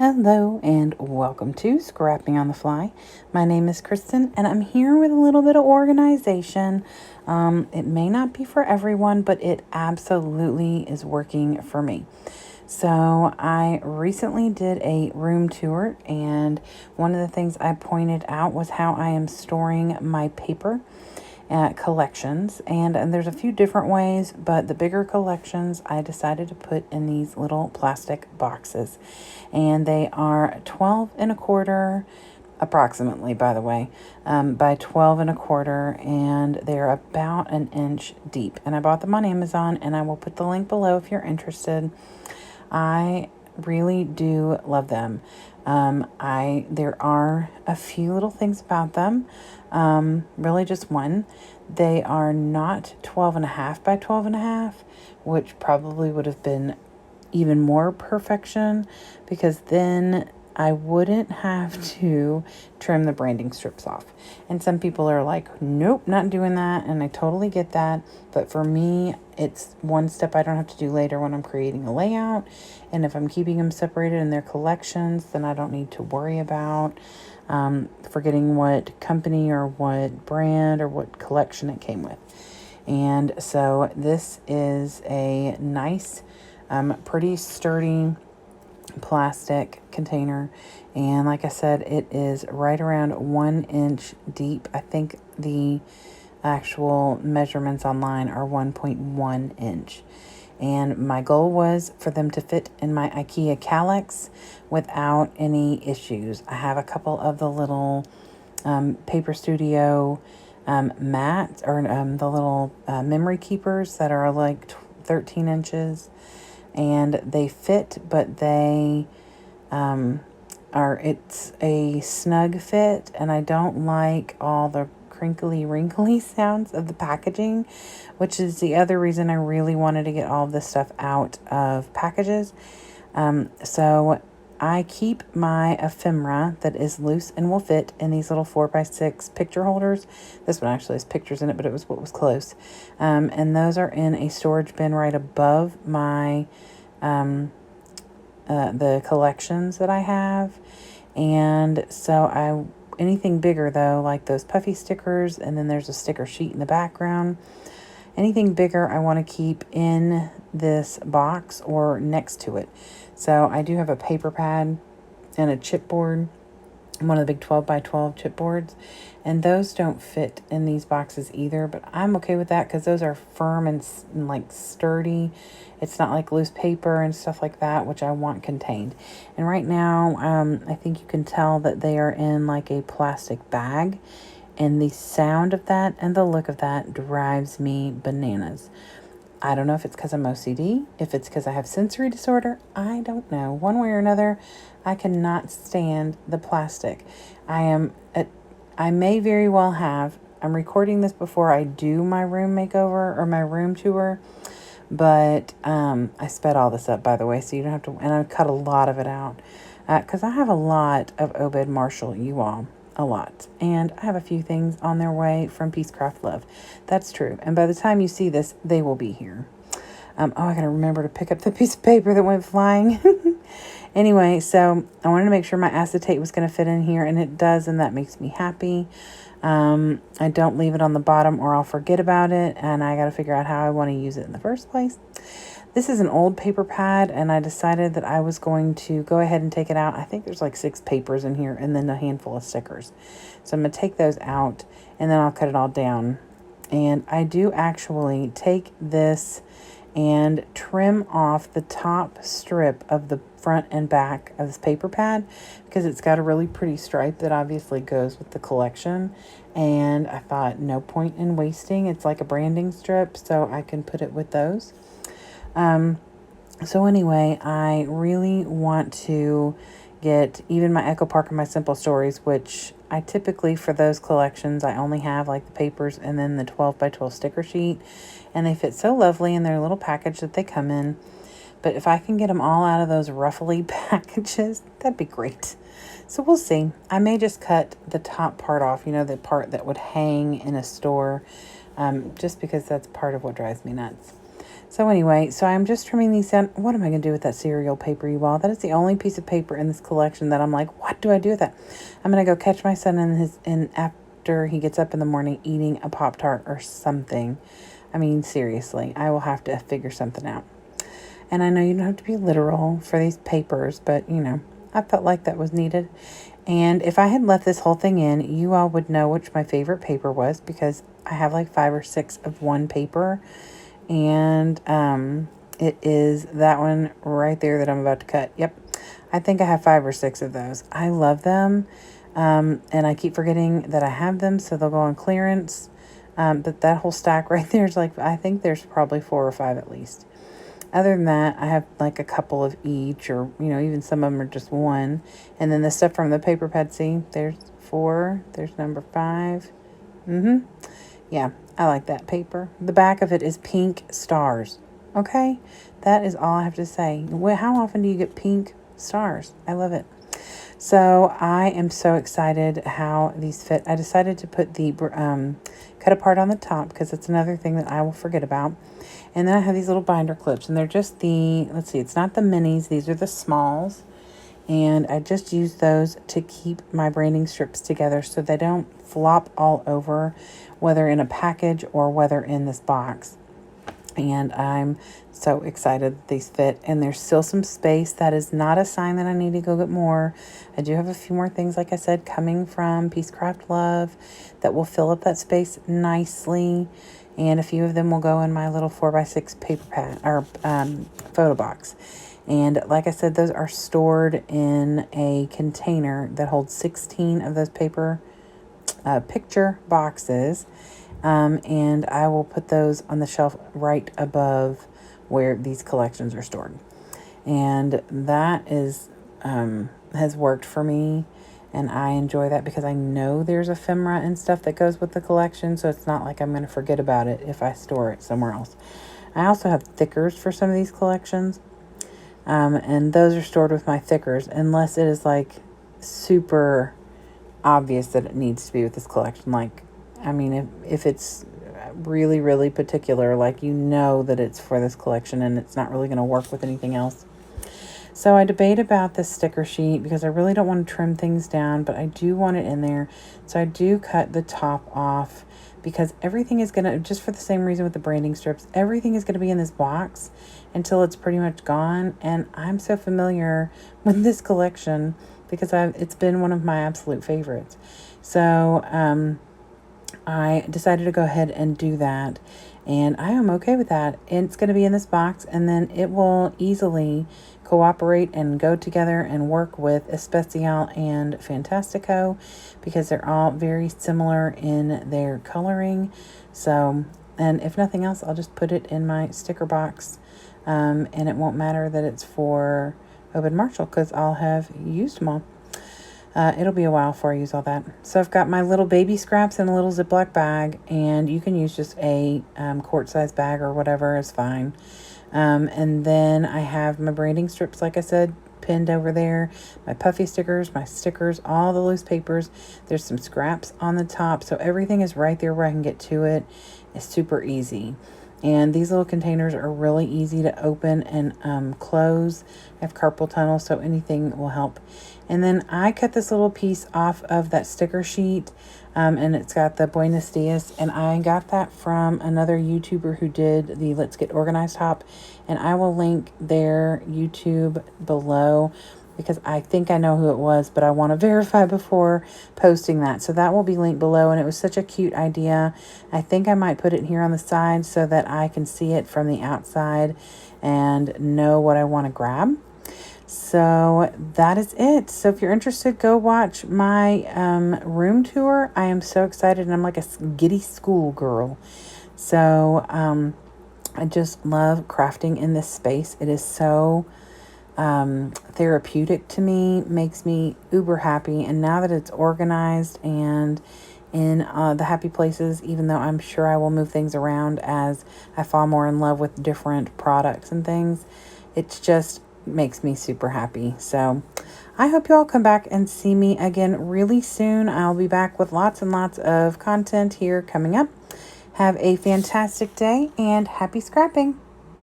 Hello and welcome to Scrapping on the Fly. My name is Kristen and I'm here with a little bit of organization. It may not be for everyone, but it absolutely is working for me. So I recently did a room tour, and one of the things I pointed out was how I am storing my paper collections, and there's a few different ways, but the bigger collections I decided to put in these little plastic boxes, and they are 12 and a quarter approximately, by the way, by 12 and a quarter, and they're about an inch deep, and I bought them on Amazon, and I will put the link below if you're interested. I really do love them. There are a few little things about them. Really just one. They are not 12 and a half by 12 and a half, which probably would have been even more perfection, because then I wouldn't have to trim the branding strips off. And some people are like, nope, not doing that. And I totally get that. But for me, it's one step I don't have to do later when I'm creating a layout. And if I'm keeping them separated in their collections, then I don't need to worry about forgetting what company or what brand or what collection it came with. And so this is a nice, pretty sturdy plastic container, and like I said, it is right around 1 inch deep. I think the actual measurements online are 1.1 inch, and my goal was for them to fit in my IKEA Kallax without any issues. I have a couple of the little Paper Studio mats, or the little memory keepers that are like 13 inches, and they fit, but they it's a snug fit, and I don't like all the crinkly wrinkly sounds of the packaging, which is the other reason I really wanted to get all of this stuff out of packages. So I keep my ephemera that is loose and will fit in these little 4x6 picture holders. This one actually has pictures in it, but it was what was close. And those are in a storage bin right above my the collections that I have. And so anything bigger though, like those puffy stickers, and then there's a sticker sheet in the background. Anything bigger I want to keep in this box or next to it. So I do have a paper pad and a chipboard, one of the big 12 by 12 chipboards, and those don't fit in these boxes either, but I'm okay with that because those are firm and like sturdy. It's not like loose paper and stuff like that, which I want contained. And right now, I think you can tell that they are in like a plastic bag, and the sound of that and the look of that drives me bananas. I don't know if it's because I'm OCD, if it's because I have sensory disorder. I don't know. One way or another, I cannot stand the plastic. I may very well have. I'm recording this before I do my room makeover or my room tour, but I sped all this up, by the way, so you don't have to. And I cut a lot of it out because I have a lot of Obed Marshall, you all. A lot. And I have a few things on their way from Peacecraft Love. That's true. And by the time you see this, they will be here. I gotta remember to pick up the piece of paper that went flying. Anyway, so I wanted to make sure my acetate was going to fit in here, and it does, and that makes me happy. I don't leave it on the bottom or I'll forget about it, and I got to figure out how I want to use it in the first place. This is an old paper pad, and I decided that I was going to go ahead and take it out. I think there's like 6 papers in here and then a handful of stickers. So I'm going to take those out, and then I'll cut it all down. And I do actually take this and trim off the top strip of the front and back of this paper pad, because it's got a really pretty stripe that obviously goes with the collection. And I thought, no point in wasting. It's like a branding strip, so I can put it with those. So anyway, I really want to get even my Echo Park and my Simple Stories, which I typically, for those collections, I only have like the papers and then the 12 by 12 sticker sheet, and they fit so lovely in their little package that they come in. But if I can get them all out of those ruffly packages, that'd be great. So we'll see. I may just cut the top part off, the part that would hang in a store, just because that's part of what drives me nuts. So anyway, so I'm just trimming these down. What am I going to do with that cereal paper, you all? That is the only piece of paper in this collection that I'm like, what do I do with that? I'm going to go catch my son after he gets up in the morning eating a Pop-Tart or something. I mean, seriously, I will have to figure something out. And I know you don't have to be literal for these papers, but, you know, I felt like that was needed. And if I had left this whole thing in, you all would know which my favorite paper was, because I have like 5 or 6 of one paper. And it is that one right there that I'm about to cut. Yep, I think I have 5 or 6 of those. I love them. And I keep forgetting that I have them, so they'll go on clearance. But that whole stack right there is like, I think there's probably 4 or 5 at least. Other than that, I have like a couple of each, or, you know, even some of them are just one. And then the stuff from the paper pad, see, there's 4, there's number 5. Yeah, I like that paper. The back of it is pink stars. Okay, that is all I have to say. How often do you get pink stars? I love it. So I am so excited how these fit. I decided to put the cut apart on the top, because it's another thing that I will forget about. And then I have these little binder clips, and they're just let's see, it's not the minis, these are the smalls. And I just use those to keep my branding strips together so they don't flop all over, whether in a package or whether in this box. And I'm so excited that these fit, and there's still some space. That is not a sign that I need to go get more. I do have a few more things, like I said, coming from Piececraft Love that will fill up that space nicely. And a few of them will go in my little 4x6 paper pad or photo box. And like I said, those are stored in a container that holds 16 of those paper picture boxes. And I will put those on the shelf right above where these collections are stored. And that is has worked for me. And I enjoy that because I know there's ephemera and stuff that goes with the collection. So it's not like I'm going to forget about it if I store it somewhere else. I also have thickers for some of these collections. And those are stored with my thickers, unless it is like super obvious that it needs to be with this collection. Like, I mean, if it's really, really particular, like, you know that it's for this collection and it's not really going to work with anything else. So I debate about this sticker sheet because I really don't want to trim things down, but I do want it in there. So I do cut the top off, because everything is going to, just for the same reason with the branding strips, everything is going to be in this box until it's pretty much gone. And I'm so familiar with this collection because it's been one of my absolute favorites. So I decided to go ahead and do that, and I am okay with that. It's going to be in this box, and then it will easily cooperate and go together and work with Especial and Fantastico, because they're all very similar in their coloring. So, and if nothing else, I'll just put it in my sticker box, and it won't matter that it's for Obed Marshall, because I'll have used them all. It'll be a while before I use all that. So I've got my little baby scraps in a little Ziploc bag, and you can use just a quart size bag or whatever is fine. And then I have my branding strips, like I said, pinned over there, my puffy stickers, my stickers, all the loose papers. There's some scraps on the top, so everything is right there where I can get to it. It's super easy. And these little containers are really easy to open and close. I have carpal tunnel, so anything will help. And then I cut this little piece off of that sticker sheet, and it's got the Buenos Dias, and I got that from another YouTuber who did the Let's Get Organized hop, and I will link their YouTube below, because I think I know who it was, but I want to verify before posting that. So that will be linked below, and it was such a cute idea. I think I might put it here on the side so that I can see it from the outside and know what I want to grab. So that is it. So if you're interested, go watch my room tour. I am so excited, and I'm like a giddy schoolgirl. So I just love crafting in this space. It is so therapeutic to me, makes me uber happy. And now that it's organized and in the happy places, even though I'm sure I will move things around as I fall more in love with different products and things, it's just makes me super happy. So I hope you all come back and see me again really soon. I'll be back with lots and lots of content here coming up. Have a fantastic day and happy scrapping.